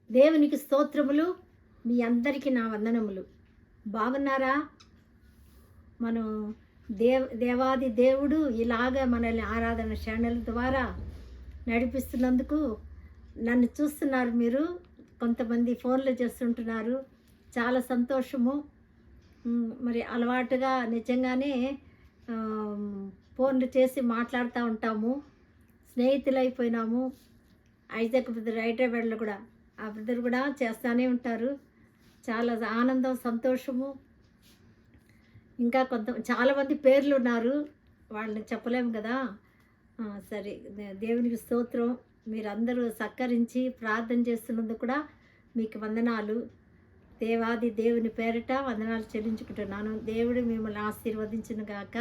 దేవునికి స్తోత్రములు. మీ అందరికీ నా వందనములు. బాగున్నారా? మనం దేవాది దేవుడు ఇలాగ మనల్ని ఆరాధన ఛానల్ ద్వారా నడిపిస్తున్నందుకు నన్ను చూస్తున్నారు మీరు. కొంతమంది ఫోన్లు చేస్తుంటున్నారు. చాలా సంతోషము. మరి అలవాటుగా నిజంగానే ఫోన్లు చేసి మాట్లాడుతూ ఉంటాము. స్నేహితులైపోయినాము. ఐజాక్ బ్రదర్ హైదరాబాద్లో కూడా ఆ బ్రదర్ కూడా చేస్తూనే ఉంటారు. చాలా ఆనందం, సంతోషము. ఇంకా చాలామంది పేర్లు ఉన్నారు, వాళ్ళని చెప్పలేము కదా. సరే, దేవునికి స్తోత్రం. మీరందరూ సత్కరించి ప్రార్థన చేస్తున్నందుకు కూడా మీకు వందనాలు. దేవాది దేవుని పేరిట వందనాలు చెల్లించుకుంటున్నాను. దేవుడు మిమ్మల్ని ఆశీర్వదించును గాక.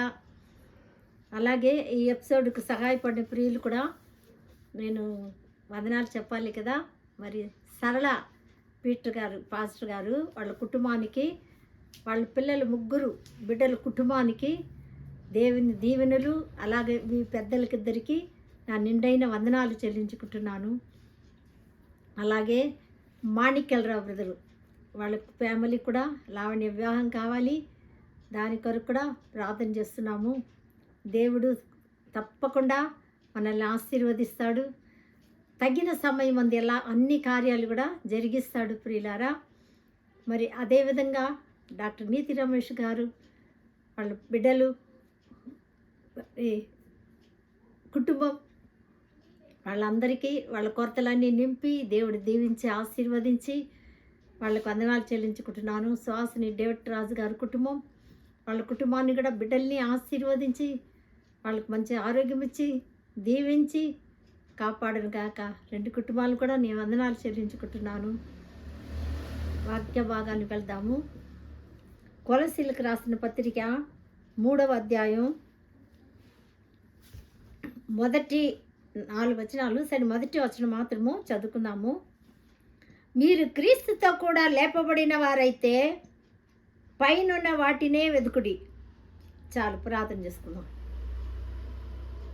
అలాగే ఈ ఎపిసోడ్కు సహాయపడిన ప్రియులు కూడా నేను వందనాలు చెప్పాలి కదా. మరి సరళ పీటర్ గారు, పాస్టర్ గారు, వాళ్ళ కుటుంబానికి, వాళ్ళ పిల్లలు ముగ్గురు బిడ్డల కుటుంబానికి దేవుని దీవెనలు, అలాగే మీ పెద్దలకిద్దరికి నా నిండైన వందనాలు చెల్లించుకుంటున్నాను. అలాగే మాణిక్యలరావు బ్రదరు, వాళ్ళ ఫ్యామిలీ కూడా లావణ్య వివాహం కావాలి, దాని కొరకు కూడా ప్రార్థన చేస్తున్నాము. దేవుడు తప్పకుండా మనల్ని ఆశీర్వదిస్తాడు. తగిన సమయం అంది ఎలా అన్ని కార్యాలు కూడా జరిగిస్తాడు ప్రియులారా. మరి అదేవిధంగా డాక్టర్ నీతి రమేష్ గారు, వాళ్ళ బిడ్డలు, కుటుంబం, వాళ్ళందరికీ వాళ్ళ కొరతలన్నీ నింపి దేవుడు దీవించి ఆశీర్వదించి వాళ్ళకు వందనాలు చెల్లించుకుంటున్నాను. సుహాసిని డేవిడ్ రాజు గారి కుటుంబం, వాళ్ళ కుటుంబాన్ని కూడా బిడ్డల్ని ఆశీర్వదించి వాళ్ళకు మంచి ఆరోగ్యం ఇచ్చి దీవించి కాపాడను గాక. రెండు కుటుంబాలు కూడా నేను వందనాలు చెల్లించుకుంటున్నాను. వాక్య భాగానికి వెళ్దాము. కొలసీలకు రాసిన పత్రిక 3వ అధ్యాయం మొదటి 4 వచనాలు. సరే, మొదటి వచనం మాత్రము చదువుకుందాము. మీరు క్రీస్తుతో కూడా లేపబడిన వారైతే పైనున్న వాటినే వెతుకుడి. చాలు, ప్రార్థన చేసుకుందాం.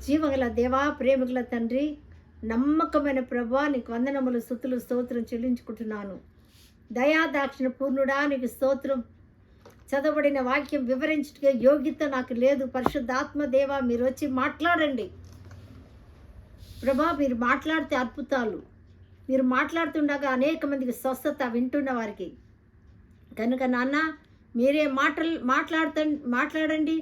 జీవగల దేవా, ప్రేమగల తండ్రి, నమ్మకమైన ప్రభువా, నీకు వందనములు, స్తుతులు, స్తోత్రం చెల్లించుకుంటున్నాను. దయాదాక్షిణ పూర్ణుడా, నీకు స్తోత్రం. చదవబడిన వాక్యం వివరించే యోగ్యత నాకు లేదు. పరిశుద్ధాత్మ దేవా, మీరు వచ్చి మాట్లాడండి ప్రభా. మీరు మాట్లాడితే అద్భుతాలు, మీరు మాట్లాడుతుండగా అనేక మందికి స్వస్థత వింటున్న వారికి. కనుక నాన్న, మీరే మాట్లాడండి.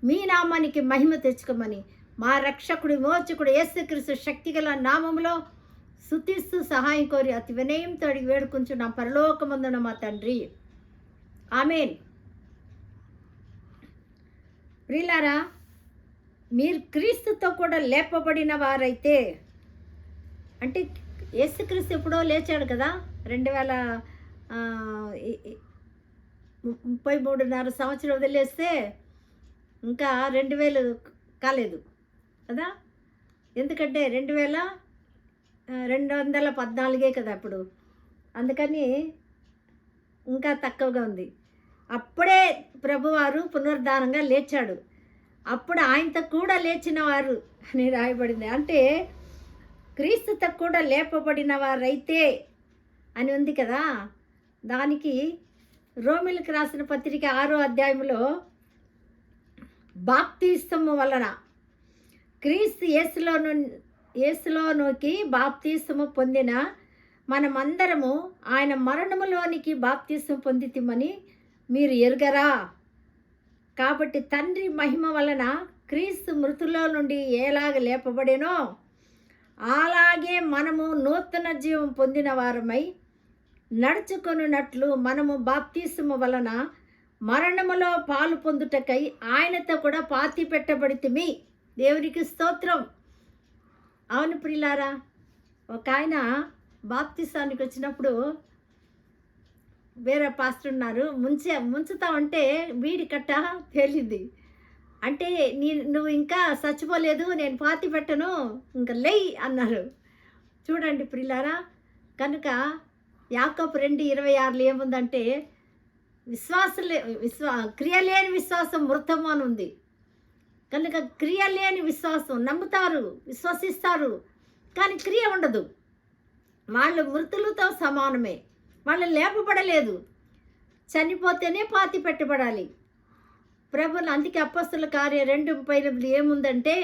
మీ నామానికి మహిమ తెచ్చుకోమని మా రక్షకుడు విమోచకుడు యేసుక్రీస్తు శక్తిగల నామములో స్తుతిస్తూ సహాయం కోరి అతి వినయంతో అడిగి వేడుకుంటున్నాం పరలోకమందున మా తండ్రి, ఆమేన్. ప్రియులారా, మీరు క్రీస్తుతో కూడా లేపబడిన వారైతే, అంటే యేసుక్రీస్తు ఎప్పుడో లేచాడు కదా. 2033 సంవత్సరం వదిలేస్తే ఇంకా 2000 కాలేదు కదా. ఎందుకంటే 2214 కదా అప్పుడు. అందుకని ఇంకా తక్కువగా ఉంది. అప్పుడే ప్రభువారు పునరుద్ధానంగా లేచాడు. అప్పుడు ఆయనతో కూడా లేచిన వారు అని రాయబడింది. అంటే క్రీస్తుతో కూడా లేపబడిన వారైతే అని ఉంది కదా. దానికి రోమిలకు రాసిన పత్రిక 6వ అధ్యాయంలో బాప్తిస్తము వలన క్రీస్తు యేసులోనికి బాప్తిస్తము పొందిన మనమందరము ఆయన మరణములోనికి బాప్తిస్తము పొందితిమని మీరు ఎరుగరా. కాబట్టి తండ్రి మహిమ వలన క్రీస్తు మృతుల్లో నుండి ఎలాగ లేపబడేనో అలాగే మనము నూతన జీవం పొందిన వారమై నడుచుకొనున్నట్లు మనము బాప్తిస్తము వలన మరణములో పాలు పొందుటకై ఆయనతో కూడా పాతి పెట్టబడితిమి. దేవునికి స్తోత్రం. అవును ప్రియులారా, ఒక ఆయన బాప్తిసానికి వచ్చినప్పుడు వేరే పాస్టర్ ఉన్నారు, ముంచుతామంటే వీడి కట్ట తేలింది. అంటే నువ్వు ఇంకా చచ్చిపోలేదు, నేను పాతి పెట్టను, ఇంకా లేయ్ అన్నారు. చూడండి ప్రియులారా. కనుక యాకోబు 2:26 ఏముందంటే, క్రియలేని విశ్వాసం మృతము అని ఉంది. కనుక క్రియ లేని విశ్వాసం, నమ్ముతారు, విశ్వసిస్తారు, కానీ క్రియ ఉండదు. వాళ్ళు మృతులతో సమానమే. వాళ్ళు లేపబడలేదు, చనిపోతేనే పాతి పెట్టబడాలి. ప్రభువులు అందుకే అపొస్తలుల కార్యం 2:38 ఏముందంటే,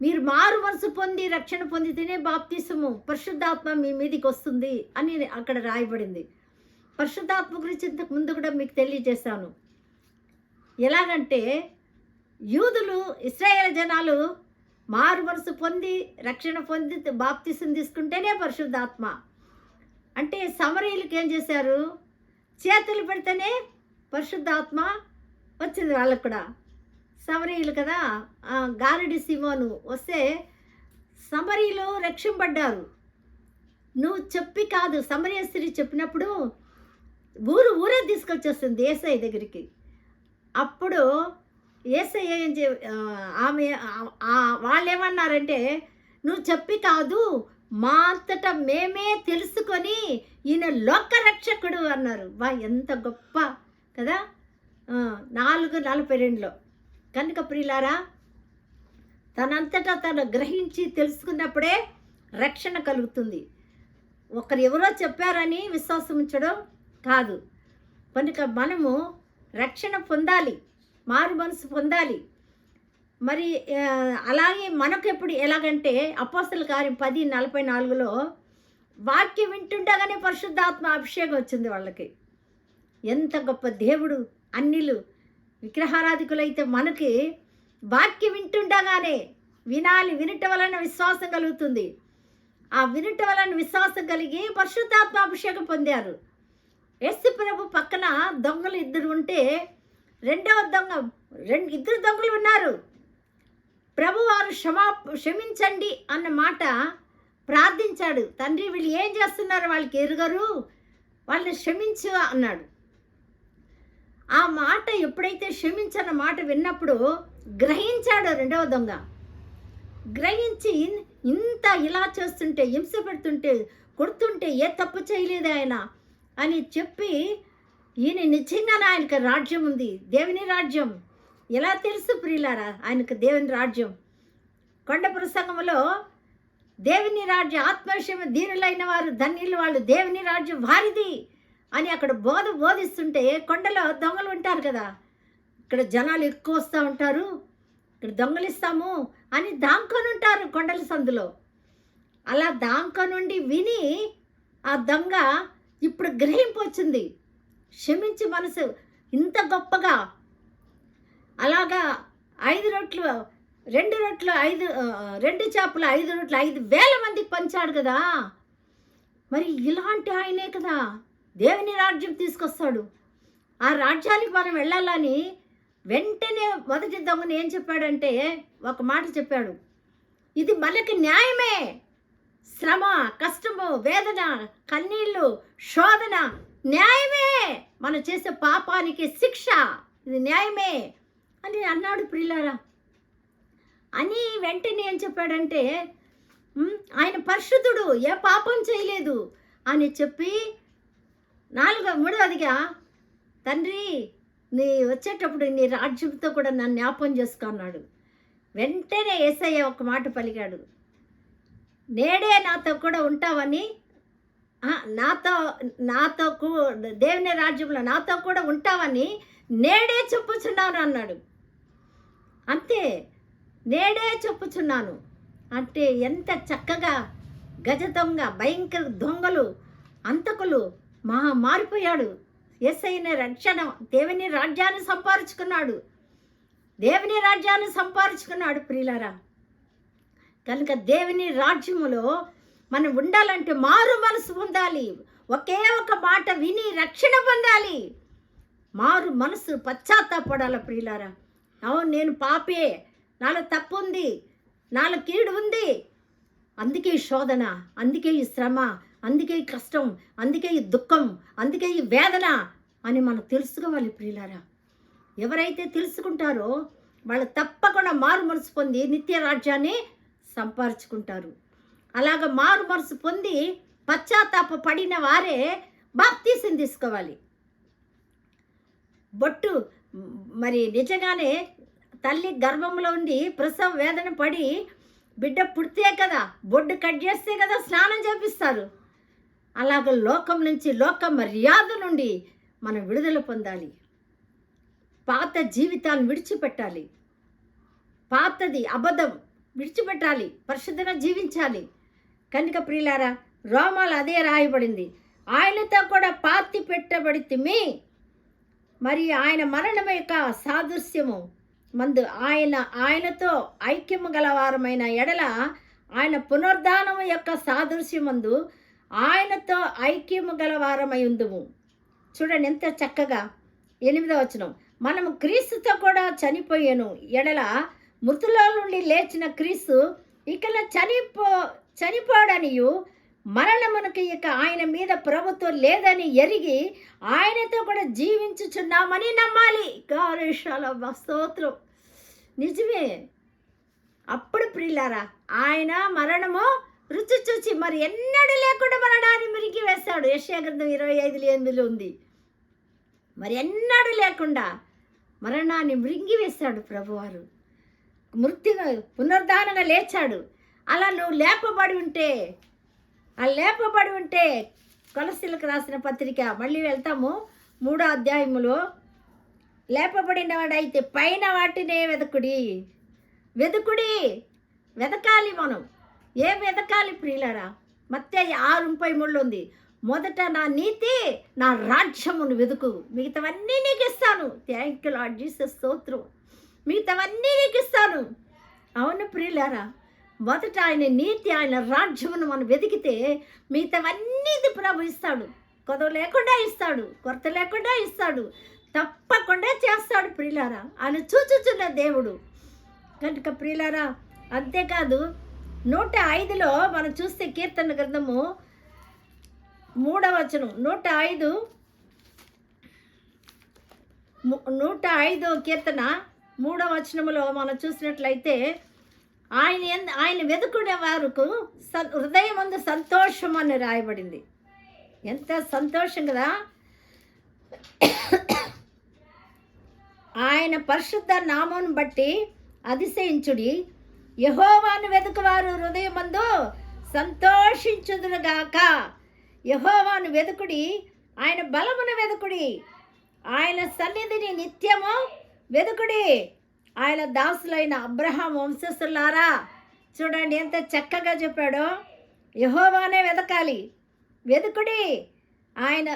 మీరు మారు మనసు పొంది రక్షణ పొందితేనే బాప్తిసము పరిశుద్ధాత్మ మీ మీదికి వస్తుంది అని అక్కడ రాయబడింది. పరిశుద్ధాత్మ గురించి ఇంతకు ముందు కూడా మీకు తెలియజేశాను. ఎలాగంటే యూదులు, ఇశ్రాయేలు జనాలు మారు మనసు పొంది రక్షణ పొంది బాప్తిసం తీసుకుంటేనే పరిశుద్ధాత్మ. అంటే సమరీయులకి ఏం చేశారు? చేతులు పెడితేనే పరిశుద్ధాత్మ వచ్చింది వాళ్ళకు కూడా. సమరీయులు కదా, గారడి సిమోను వస్తే సమరీయులు రక్షింపడ్డారు. నువ్వు చెప్పి కాదు, సమరయ స్త్రీ చెప్పినప్పుడు ఊరే తీసుకొచ్చేస్తుంది యేసయ్య దగ్గరికి. అప్పుడు యేసయ్య ఆమె వాళ్ళు ఏమన్నారంటే, నువ్వు చెప్పి కాదు, మా అంతటా మేమే తెలుసుకొని ఈయన లోకరక్షకుడు అన్నారు. ఎంత గొప్ప కదా. 4:42 కనుక ప్రియులారా, తనంతటా తను గ్రహించి తెలుసుకున్నప్పుడే రక్షణ కలుగుతుంది. ఒకరు ఎవరో చెప్పారని విశ్వాసం ఉంచడం కాదు. కనుక మనము రక్షణ పొందాలి, మారు మనసు పొందాలి. మరి అలాగే మనకు ఎప్పుడు ఎలాగంటే అపొస్తలుల కార్యం 10:44 వాక్యం వింటుండగానే పరిశుద్ధాత్మ అభిషేకం వచ్చింది వాళ్ళకి. ఎంత గొప్ప దేవుడు! అన్నిలు విగ్రహారాధికులైతే మనకి వాక్యం వింటుండగానే వినటం వలన విశ్వాసం కలుగుతుంది. ఆ వినటం వలన విశ్వాసం కలిగి పరిశుద్ధాత్మ అభిషేకం పొందారు. యేసు ప్రభు పక్కన దొంగలు 2 ఉంటే రెండవ దొంగ 2 దొంగలు ఉన్నారు. ప్రభువారు క్షమించండి అన్న మాట ప్రార్థించాడు. తండ్రి, వీళ్ళు ఏం చేస్తున్నారు, వాళ్ళకి ఎరుగరు, వాళ్ళని క్షమించు అన్నాడు. ఆ మాట ఎప్పుడైతే క్షమించన్న మాట విన్నప్పుడు గ్రహించాడు రెండవ దొంగ. గ్రహించి ఇంత ఇలా చేస్తుంటే, హింస పెడుతుంటే, కొడుతుంటే ఏ తప్పు చేయలేదు ఆయన అని చెప్పి, ఈయన నిజంగానే ఆయనకు రాజ్యం ఉంది, దేవుని రాజ్యం. ఎలా తెలుసు ప్రియులారా ఆయనకు దేవుని రాజ్యం? కొండ ప్రసంగంలో దేవుని రాజ్యం ఆత్మవిషయం దీనులైన వారు ధన్యులు, వాళ్ళు దేవుని రాజ్యం వారిది అని అక్కడ బోధిస్తుంటే, కొండలో దొంగలు ఉంటారు కదా, ఇక్కడ జనాలు ఎక్కువ వస్తూ ఉంటారు, ఇక్కడ దొంగలిస్తాము అని దాంకొని ఉంటారు కొండల సందులో. అలా దాంకొనుండి విని ఆ దొంగ ఇప్పుడు గ్రహింపు వచ్చింది. క్షమించి మనసు ఇంత గొప్పగా అలాగా 5 రొట్లు 2 రొట్లు 2 చేపలు 5 రొట్లు 5,000 మందికి పంచాడు కదా. మరి ఇలాంటి ఆయనే కదా దేవుని రాజ్యం తీసుకొస్తాడు. ఆ రాజ్యానికి మనం వెళ్ళాలని వెంటనే మొదటి దొంగను ఏం చెప్పాడంటే ఒక మాట చెప్పాడు, ఇది మనకి న్యాయమే, శ్రమ, కష్టము, వేదన, కన్నీళ్ళు, శోధన న్యాయమే, మనం చేసే పాపానికి శిక్ష, ఇది న్యాయమే అని అన్నాడు ప్రియులారా. అని వెంటనే ఏం చెప్పాడంటే, ఆయన పరిశుద్ధుడు, ఏ పాపం చేయలేదు అని చెప్పి 3వదిగా, తండ్రి నీ వచ్చేటప్పుడు నీ రాజ్యంతో కూడా నన్ను జ్ఞాపకం చేసుకున్నాడు. వెంటనే యేసయ్య ఒక మాట పలికాడు, నేడే నాతో కూడా ఉంటావని, నాతో దేవుని రాజ్యంలో నాతో కూడా ఉంటావని నేడే చెప్పుచున్నాను అన్నాడు. అంతే, నేడే చెప్పుచున్నాను అంటే ఎంత చక్కగా గజ దొంగ, భయంకర దొంగలు, అంతకులు మారిపోయాడు. యేసయ్య రక్షణ, దేవుని రాజ్యాన్ని సంపాదించుకున్నాడు, దేవుని రాజ్యాన్ని సంపాదించుకున్నాడు ప్రియులారా. కనుక దేవుని రాజ్యములో మనం ఉండాలంటే మారు మనసు పొందాలి. ఒకే ఒక మాట విని రక్షణ పొందాలి. మారు మనసు, పశ్చాత్తాపడాలి ప్రియులారా. అవును, నేను పాపే, నాలో తప్పు ఉంది, నాలో కీడు ఉంది, అందుకే ఈ శోధన, అందుకే ఈ శ్రమ, అందుకే ఈ కష్టం, అందుకే ఈ దుఃఖం, అందుకే ఈ వేదన అని మనం తెలుసుకోవాలి ప్రియులారా. ఎవరైతే తెలుసుకుంటారో వాళ్ళు తప్పకుండా మారు మనసు పొంది నిత్య రాజ్యాన్ని సంపాదించుకుంటారు. అలాగ మారు మనసు పొంది పశ్చాత్తాప పడిన వారే బాప్తీసం తీసుకోవాలి. బొట్టు మరి నిజంగానే తల్లి గర్భంలో ఉండి ప్రసవ వేదన పడి బిడ్డ పుడితే కదా, బొడ్డు కట్ చేస్తే కదా స్నానం చేపిస్తారు. అలాగ లోకం నుంచి, లోక మర్యాద నుండి మనం విడుదల పొందాలి. పాత జీవితాన్ని విడిచిపెట్టాలి. పాతది అబద్ధం విడిచిపెట్టాలి, పరిశుద్ధంగా జీవించాలి. కనుక ప్రియులారా, రోమాలు అదే రాయబడింది, ఆయనతో కూడా పాతి పెట్టబడితిమి, మరి ఆయన మరణం యొక్క సాదృశ్యము మందు ఆయనతో ఐక్యము గలవారమైన ఎడల ఆయన పునరుద్ధానము యొక్క సాదృశ్యమందు ఆయనతో ఐక్యము గలవారమై ఉందుము. చూడండి ఎంత చక్కగా 8వ వచనం, మనము క్రీస్తుతో కూడా చనిపోయాను ఎడల మృతుల నుండి లేచిన క్రీస్తు ఇక చనిపోడనియు మరణమునకు ఇక ఆయన మీద ప్రభుత్వం లేదని ఎరిగి ఆయనతో కూడా జీవించుచున్నామని నమ్మాలి. గారేషాల స్తోత్రం. నిజమే. అప్పుడు ప్రియులారా, ఆయన మరణము రుచి చూచి మరి ఎన్నడూ లేకుండా మరణాన్ని మిరికి వేశాడు. యెషయా గ్రంథం 25:8 ఉంది. మరి ఎన్నడూ లేకుండా మరణాన్ని మృంగి వేశాడు ప్రభువారు. మృత్యుగా పునరుద్ధానంగా లేచాడు. అలా నువ్వు లేపబడి ఉంటే కొలస్సీలకు రాసిన పత్రిక మళ్ళీ వెళ్తాము 3వ అధ్యాయములో, లేపబడిన వాడైతే పైన వాటినే వెదకాలి. మనం ఏం వెదకాలి ప్రియులారా? మత్తయి 6:33 ఉంది, మొదట నా నీతి నా రాజ్యమును వెతుకు, మిగతావన్నీ నీకు ఇస్తాను. థ్యాంక్ యూ లార్డ్ జీసస్, స్తోత్రం. మిగతావన్నీ నీకు ఇస్తాను. అవును ప్రియులారా, మొదట ఆయన నీతి, ఆయన రాజ్యమును మనం వెతికితే మిగతావన్నీ ప్రభు ఇస్తాడు. కొదవ లేకుండా ఇస్తాడు, కొరత లేకుండా ఇస్తాడు, తప్పకుండా చేస్తాడు ప్రియులారా. ఆయన చూచుచున్న దేవుడు. కనుక ప్రియులారా, అంతేకాదు 105లో మనం చూస్తే కీర్తన గ్రంథము 3వ వచనం, 105 కీర్తన 3వ వచనములో మనం చూసినట్లయితే ఆయన వెతుకునే వారికి హృదయం ముందు సంతోషం అని రాయబడింది. ఎంత సంతోషం కదా! ఆయన పరిశుద్ధ నామమును బట్టి అతిశయించుడి, యెహోవాను వెతుకువారు హృదయమందు సంతోషించుదురుగాక. యెహోవాను వెతుకుడి, ఆయన బలమును వెతుకుడి, ఆయన సన్నిధిని నిత్యము వెతుకుడి, ఆయన దాసులైన అబ్రహాం వంశస్థులారా. చూడండి ఎంత చక్కగా చెప్పాడో. యెహోవానే వెతుకుడి. ఆయన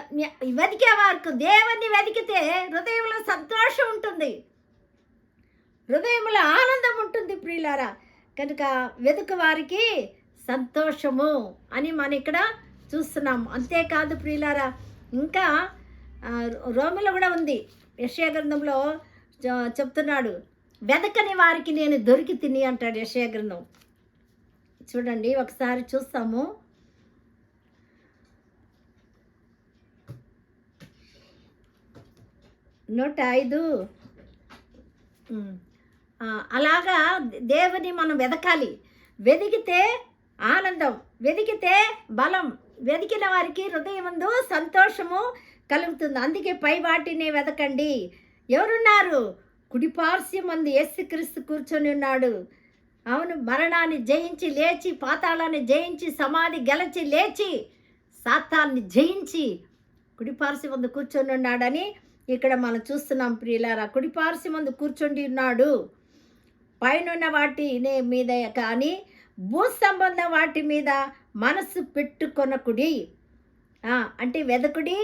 వెతికే వారికి, దేవుణ్ణి వెతికితే హృదయంలో సంతోషం ఉంటుంది, హృదయంలో ఆనందం ఉంటుంది ప్రియులారా. కనుక వెతుకు వారికి సంతోషము అని మనం ఇక్కడ చూస్తున్నాం. అంతేకాదు ప్రియులారా, ఇంకా రోమిలో కూడా ఉంది, యెషయా గ్రంథంలో చెప్తున్నాడు, వెదకని వారికి నేను దొరికి తిని అంటాడు యెషయా గ్రంథం. చూడండి ఒకసారి చూస్తాము. 105 అలాగా దేవుని మనం వెతకాలి. వెతికితే ఆనందం, వెతికితే బలం, వెతికిన వారికి హృదయమందు సంతోషము కలుగుతుంది. అందుకే పై వాటిని వెతకండి. ఎవరున్నారు? కుడిపార్శ్వమందు యేసుక్రీస్తు కూర్చొని ఉన్నాడు. అవును, మరణాన్ని జయించి లేచి, పాతాళాన్ని జయించి, సమాధి గెలిచి లేచి, సాతాన్ని జయించి కుడిపార్శ్వమందు కూర్చొని ఉన్నాడని ఇక్కడ మనం చూస్తున్నాం ప్రియులారా. కుడిపార్శ్వమందు కూర్చొని ఉన్నాడు. పైనున్న వాటి మీద కానీ భూ సంబంధం వాటి మీద మనసు పెట్టుకొనకుడి. అంటే వెదకుడి,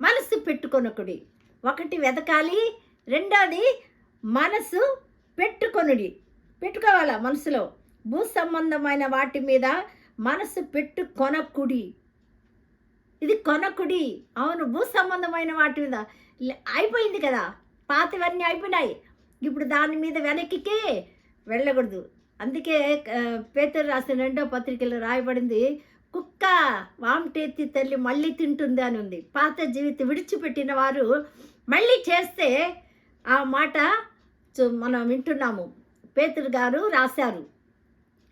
మనసు పెట్టుకొనకుడి. ఒకటి వెతకాలి, రెండోది మనసు పెట్టుకోవాలా. మనసులో భూ సంబంధమైన వాటి మీద మనసు పెట్టుకొనకుడి. ఇది కొనకుడి. అవును, భూ సంబంధమైన వాటి మీద అయిపోయింది కదా, పాతవన్నీ అయిపోయినాయి. ఇప్పుడు దాని మీద వెనక్కి వెళ్ళకూడదు. అందుకే పేతురు రాసిన 2వ పత్రికలో రాయబడింది, కుక్క వామిటెత్తి తల్లి మళ్ళీ తింటుంది అని ఉంది. పాత జీవితం విడిచిపెట్టిన వారు మళ్ళీ చేస్తే ఆ మాట మనం వింటున్నాము. పేతురు గారు రాశారు.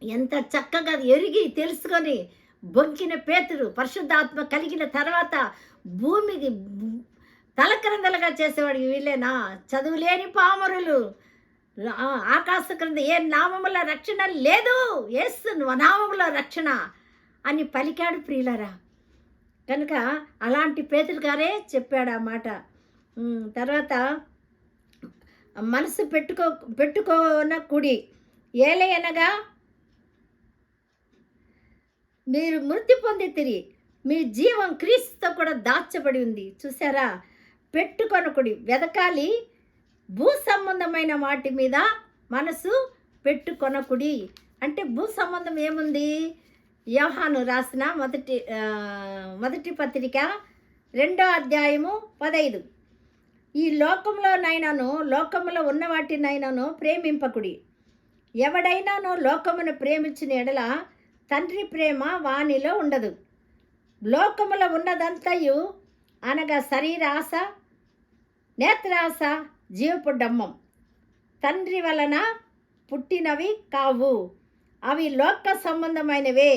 ఎంత చక్కగా ఎరిగి తెలుసుకొని బొంకిన పేతురు పరిశుద్ధాత్మ కలిగిన తర్వాత భూమికి తలక్రందలుగా చేసేవాడు. వీళ్ళేనా? చదువులేని పామరులు, ఆకాశ క్రింద ఏ నామముల రక్షణ లేదు, యేసు నామముల రక్షణ అని పలికాడు ప్రియులరా. కనుక అలాంటి పేతురు గారే చెప్పాడు ఆ మాట. తర్వాత మనసు పెట్టుకోన కుడి ఏలయనగా మీరు మృతి పొందితిరి, మీ జీవం క్రీస్తుతో కూడా దాచబడి ఉంది. చూసారా? పెట్టుకొనకుడి, వెదకాలి భూ సంబంధమైన వాటి మీద మనసు పెట్టుకొనకుడి. అంటే భూ సంబంధం ఏముంది? యోహాను రాసిన మొదటి పత్రిక 2వ అధ్యాయము 15. ఈ లోకములో ఉన్న వాటినైనాను ప్రేమింపకుడి. ఎవడైనానో లోకమును ప్రేమించిన ఎడల తండ్రి ప్రేమ వానిలో ఉండదు. లోకములో ఉన్నదంతయు అనగా శరీరాశ, నేత్రాశ, జీవపు డమ్మం తండ్రి వలన పుట్టినవి కావు, అవి లోక సంబంధమైనవే.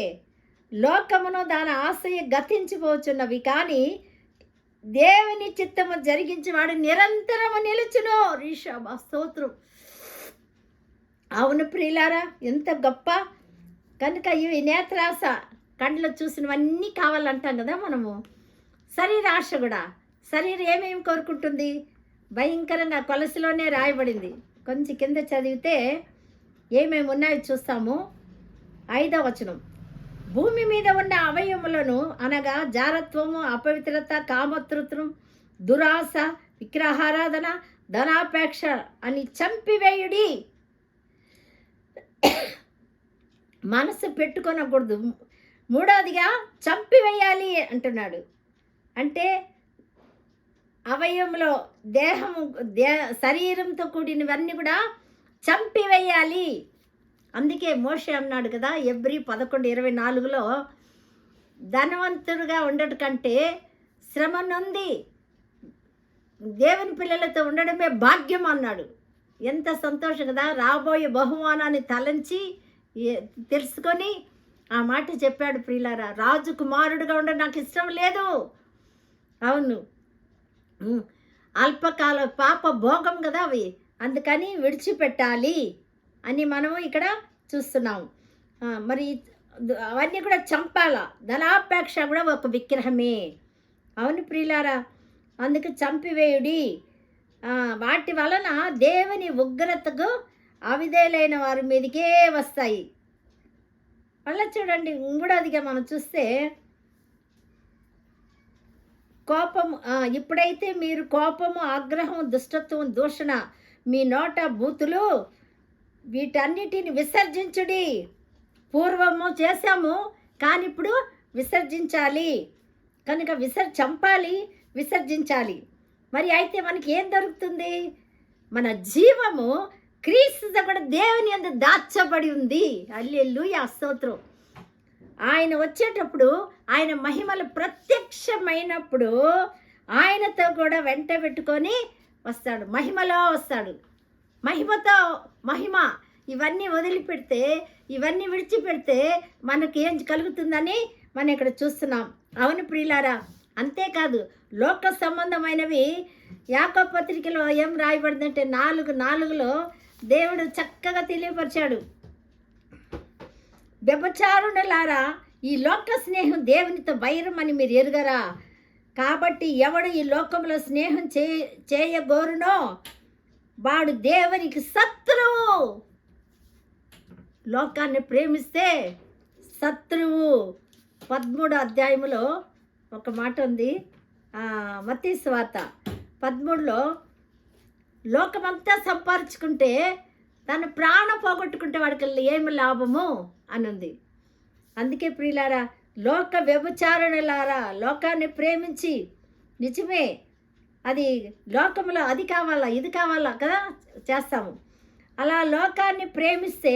లోకమును దాని ఆశయ గతించిపోచున్నవి, కానీ దేవుని చిత్తము జరిగించేవాడు నిరంతరము నిలుచును. రీషాబా స్తోత్రం. అవును ప్రియులారా, ఎంత గొప్ప. కనుక ఇవి నేత్రాశ, కండ్లో చూసినవన్నీ కావాలంటాం కదా మనము. శరీరాశ కూడా, శరీరం ఏమేమి కోరుకుంటుంది? భయంకరంగా కొలసిలోనే రాయబడింది. కొంచెం కింద చదివితే ఏమేమి ఉన్నాయో చూస్తాము. 5వ వచనం, భూమి మీద ఉన్న అవయములను అనగా జారత్వము, అపవిత్రత, కామతృత్వం, దురాశ, విగ్రహారాధన, ధనాపేక్ష అని చంపివేయుడి. మనసు పెట్టుకొనకూడదు. 3వదిగా చంపివేయాలి అంటున్నాడు. అంటే అవయవంలో శరీరంతో కూడినవన్నీ కూడా చంపివేయాలి. అందుకే మోషే అన్నాడు కదా, ఎబ్రీ 11:24లో ధనవంతుడుగా ఉండటం కంటే శ్రమ నొంది దేవుని పిల్లలతో ఉండడమే భాగ్యం అన్నాడు. ఎంత సంతోషం కదా! రాబోయే బహుమానాన్ని తలంచి తెలుసుకొని ఆ మాట చెప్పాడు. ప్రియులారా, రాజకుమారుడుగా ఉండడం నాకు ఇష్టం లేదు. అవును, అల్పకాల పాప భోగం కదా అవి, అందుకని విడిచిపెట్టాలి అని మనము ఇక్కడ చూస్తున్నాం. మరి అవన్నీ కూడా చంపాల. ధనాపేక్ష కూడా ఒక విగ్రహమే. అవును ప్రియులారా, అందుకు చంపివేయుడి. వాటి వలన దేవుని ఉగ్రతకు అవిధేయులైన వారి మీదకే వస్తాయి. మళ్ళీ చూడండి, ఇంగుడదిగా మనం చూస్తే కోపము, ఇప్పుడైతే మీరు కోపము, ఆగ్రహం, దుష్టత్వం, దూషణ, మీ నోట బూతులు వీటన్నిటిని విసర్జించుడి. పూర్వము చేశాము, కానీ ఇప్పుడు విసర్జించాలి. కనుక చంపాలి, విసర్జించాలి. మరి అయితే మనకి ఏం దొరుకుతుంది? మన జీవము క్రీస్తు కూడా దేవుని యందు దాచబడి ఉంది. హల్లెలూయా, స్తోత్రం. ఆయన వచ్చేటప్పుడు, ఆయన మహిమలు ప్రత్యక్షమైనప్పుడు ఆయనతో కూడా వెంట పెట్టుకొని వస్తాడు. మహిమలో వస్తాడు. మహిమతో మహిమ ఇవన్నీ వదిలిపెడితే, ఇవన్నీ విడిచిపెడితే మనకి ఏం కలుగుతుందని మనం ఇక్కడ చూస్తున్నాం. అవును ప్రియులారా, అంతేకాదు లోక సంబంధమైనవి యాకోబు పత్రికలో ఏం రాయబడిందంటే 4:4లో దేవుడు చక్కగా తెలియపరిచాడు. వ్యభిచారులారా, ఈ లోక స్నేహం దేవునితో వైరం అని మీరు ఎరుగరా? కాబట్టి ఎవడు ఈ లోకంలో స్నేహం చేయగోరునో వాడు దేవునికి శత్రువు. లోకాన్ని ప్రేమిస్తే శత్రువు. 13వ అధ్యాయంలో ఒక మాట ఉంది, మత్తయి సువార్త 13లో, లోకమంతా సంపాదించుకుంటే తన ప్రాణం పోగొట్టుకుంటే వాడికి ఏమి లాభము అని ఉంది. అందుకే ప్రియులారా, లోక వ్యభిచారులారా, లోకాన్ని ప్రేమించి, నిజమే అది లోకంలో అది కావాలా ఇది కావాలా కదా చేస్తాము. అలా లోకాన్ని ప్రేమిస్తే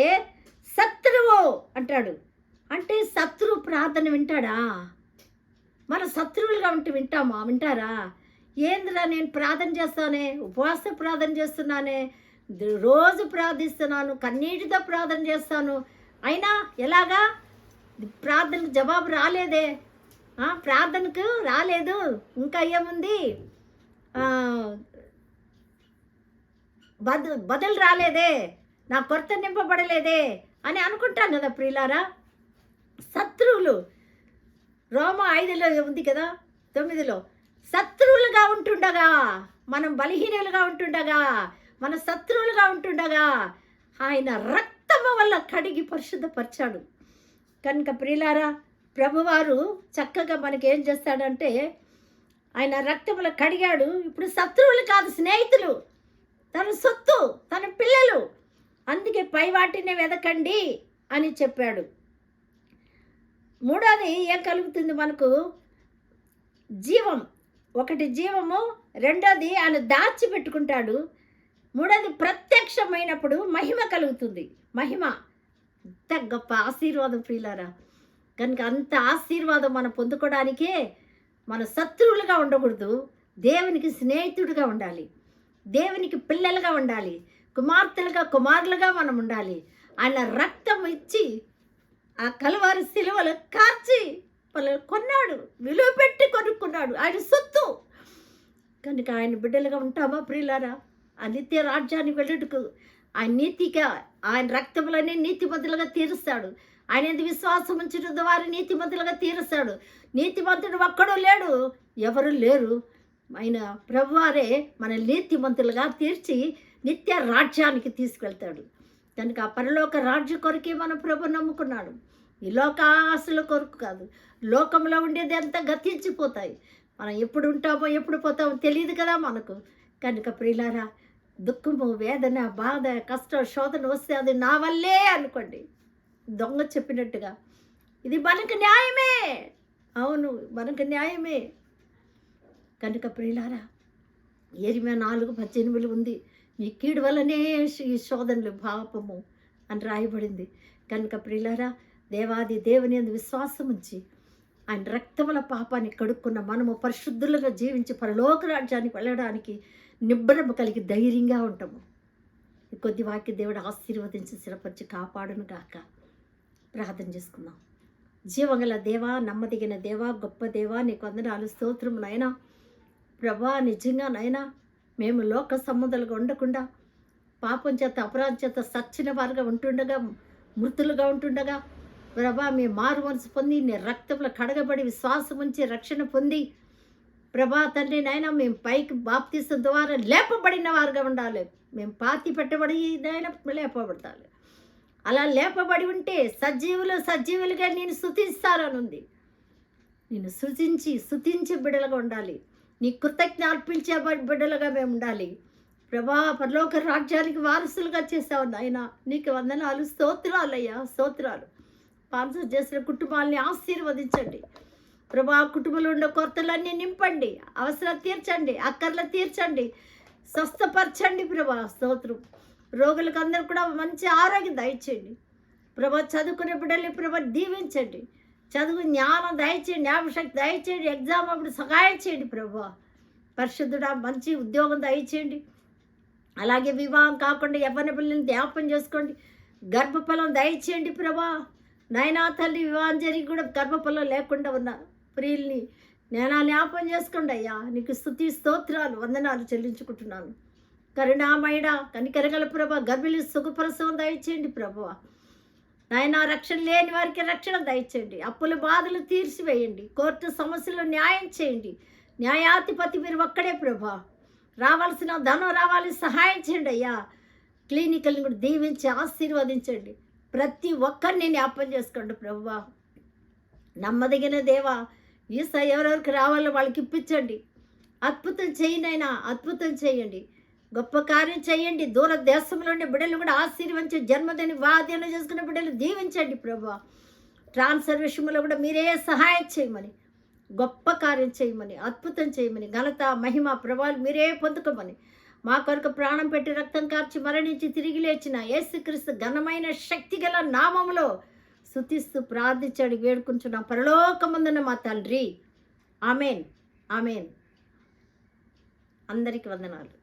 శత్రువు అంటాడు. అంటే శత్రువు ప్రార్థన వింటాడా? మన శత్రువులుగా ఉంటే వింటారా? ఏందిరా, నేను ప్రార్థన చేస్తానే, ఉపవాస ప్రార్థన చేస్తున్నానే, రోజు ప్రార్థిస్తున్నాను, కన్నీటితో ప్రార్థన చేస్తాను, అయినా ఎలాగా ప్రార్థనకు జవాబు రాలేదే, ప్రార్థనకు రాలేదు, ఇంకా ఏముంది, బదులు రాలేదే, నా కొరత నింపబడలేదే అని అనుకుంటాం కదా ప్రియులారా. శత్రువులు రోమ 5లో ఉంది కదా, 9లో శత్రువులుగా ఉంటుండగా, మనం బలహీనులుగా ఉంటుండగా, మన శత్రువులుగా ఉంటుండగా ఆయన రక్తము వల్ల కడిగి పరిశుద్ధపరిచాడు. కనుక ప్రియులారా, ప్రభువారు చక్కగా మనకి ఏం చేస్తాడంటే ఆయన రక్తములో కడిగాడు. ఇప్పుడు శత్రువులు కాదు, స్నేహితులు, తన సొత్తు, తన పిల్లలు. అందుకే పై వాటినే వెదకండి అని చెప్పాడు. మూడోది ఏం కలుగుతుంది మనకు? జీవం. ఒకటి జీవము, రెండోది ఆయన దాచిపెట్టుకుంటాడు, మూడోది ప్రత్యక్షమైనప్పుడు మహిమ కలుగుతుంది. మహిమ అంత గొప్ప ఆశీర్వాదం ప్రియులారా. కనుక అంత ఆశీర్వాదం మనం పొందుకోవడానికే మన శత్రువులుగా ఉండకూడదు, దేవునికి స్నేహితుడిగా ఉండాలి, దేవునికి పిల్లలుగా ఉండాలి, కుమార్తెలుగా కుమారులుగా మనం ఉండాలి. ఆయన రక్తం ఇచ్చి ఆ కలువారి శిలువలు కార్చి కొన్నాడు, విలువ పెట్టి కొనుక్కున్నాడు, ఆయన సొత్తు. కనుక ఆయన బిడ్డలుగా ఉంటామా ప్రియులారా? ఆ నిత్య రాజ్యానికి వెళ్ళుటకు ఆయన నీతిగా, ఆయన రక్తములనే నీతిమంతులుగా తీరుస్తాడు. ఆయన ఎందుకు విశ్వాసం ఉంచిన ద్వారా నీతిమంతులుగా తీరుస్తాడు. నీతిమంతుడు ఒక్కడూ లేడు, ఎవరు లేరు. ఆయన ప్రభువారే మన నీతిమంతులుగా తీర్చి నిత్య రాజ్యానికి తీసుకెళ్తాడు. కనుక ఆ పరలోక రాజ్య కొరకే మన ప్రభు నమ్ముకున్నాడు, ఈ లోక ఆశల కొరకు కాదు. లోకంలో ఉండేది అంతా గతించిపోతాయి, మనం ఎప్పుడు ఉంటామో ఎప్పుడు పోతామో తెలియదు కదా మనకు. కనుక ప్రియులారా, దుఃఖము, వేదన, బాధ, కష్టం, శోధన వస్తే అది నా వల్లే అనుకోండి. దొంగ చెప్పినట్టుగా ఇది మనకు న్యాయమే. అవును, మనకు న్యాయమే. కనుక ప్రియులారా, యెరెమీయా 4:18 ఉంది, మీ కీడు వల్లనే ఈ శోధనలు పాపము అని రాయబడింది. కనుక ప్రియులారా, దేవాది దేవుని యందు విశ్వాసం ఉంచి ఆయన రక్తముల పాపాన్ని కడుక్కున్న మనము పరిశుద్ధులుగా జీవించి పరలోక రాజ్యానికి వెళ్ళడానికి నిబ్బరము కలిగి ధైర్యంగా ఉంటాము. ఈ కొద్ది వాక్య దేవుడు ఆశీర్వదించి స్థిరపరిచి కాపాడును గాక. ప్రార్థన చేసుకుందాం. జీవగల దేవా, నమ్మదగిన దేవా, గొప్ప దేవా, నీకు వందనాలు, స్తోత్రము నాయనా. ప్రభా, నిజంగా నాయనా, మేము లోక సంబంధాలుగా ఉండకుండా పాపం చేత అపరాధం చేత సచ్చిన వారుగా ఉంటుండగా, మృతులుగా ఉంటుండగా ప్రభా, మేము మారు మనసు పొంది నీ రక్తంలో కడగబడి విశ్వాసం ఉంచి రక్షణ పొంది ప్రభా తండ్రి నాయన, మేము పైకి బాప్తీసం ద్వారా లేపబడిన వారుగా ఉండాలి. మేము పాతి పెట్టబడి నాయన లేపబడాలి. అలా లేపబడి ఉంటే సజీవులుగా నేను స్తుతిస్తానని ఉంది. నేను స్తుతించి బిడ్డలుగా ఉండాలి. నీ కృతజ్ఞ అర్పించే బిడ్డలుగా మేము ఉండాలి. ప్రభా, పరలోక రాజ్యానికి వారసులుగా చేసావు నాయన, నీకు వందనాలు, స్తోత్రాలయ్యా, స్తోత్రాలు. స్పాన్సర్ చేసిన కుటుంబాలని ఆశీర్వదించండి ప్రభా. కుటుంబంలో ఉన్న కొరతలన్నీ నింపండి, అవసరాలు తీర్చండి, అక్కర్లు తీర్చండి, స్వస్థపరచండి ప్రభా. స్తోత్రం. రోగులకు అందరూ కూడా మంచి ఆరోగ్యం దయచేయండి ప్రభా. చదువుకునే బిడ్డల్ని ప్రభా దీవించండి, చదువు జ్ఞానం దయచేయండి, జ్ఞాపశక్తి దయచేయండి, ఎగ్జామ్ అప్పుడు సహాయం చేయండి ప్రభా. పరిశుద్ధుడా, మంచి ఉద్యోగం దయచేయండి. అలాగే వివాహం కాకుండా యవ్వన పిల్లల్ని జ్ఞాపకం చేసుకోండి, గర్భఫలం దయచేయండి ప్రభా. నాయనా తల్లి, వివాహం జరిగి కూడా గర్భఫలం లేకుండా ఉన్న ప్రియుల్ని నేను జ్ఞాపకం చేసుకోండి అయ్యా. నీకు స్తుతి స్తోత్రాలు వందనాలు చెల్లించుకుంటున్నాను. కరుణామయుడా, కనికరగల ప్రభా, గర్భిణి సుఖప్రసవం దయచేయండి ప్రభా. నాయన, రక్షణ లేని వారికి రక్షణ దయచేయండి, అప్పుల బాధలు తీర్చివేయండి, కోర్టు సమస్యలు న్యాయం చేయండి. న్యాయాధిపతి మీరు ఒక్కడే ప్రభా. రావాల్సిన ధనం రావాలి, సహాయం చేయండి అయ్యా. క్లినికల్ని కూడా దీవించి ఆశీర్వదించండి. ప్రతి ఒక్కరిని జ్ఞాపకం చేసుకోండి ప్రభువా. నమ్మదగిన దేవా, ఈసా ఎవరెవరికి రావాలో వాళ్ళకి ఇప్పించండి. అద్భుతం చేయండి అయినా, అద్భుతం చేయండి, గొప్ప కార్యం చేయండి. దూర దేశంలోని బిడ్డలు కూడా ఆశీర్వించి జన్మదిన వాద్యాలు చేసుకున్న బిడ్డలు దీవించండి ప్రభా. ట్రాన్స్ఫర్ విషయంలో కూడా మీరే సహాయం చేయమని, గొప్ప కార్యం చేయమని, అద్భుతం చేయమని, ఘనత మహిమ ప్రభావాలు మీరే పొందుకోమని, మా కొరకు ప్రాణం పెట్టి రక్తం కార్చి మరణించి తిరిగి లేచిన యేసుక్రీస్తు ఘనమైన శక్తిగల నామములో స్తుతిస్తూ ప్రార్థించాడు వేడుకుంటున్నాం పరలోకమందున మా తండ్రి. Amen, amen. అందరికీ వందనాలు.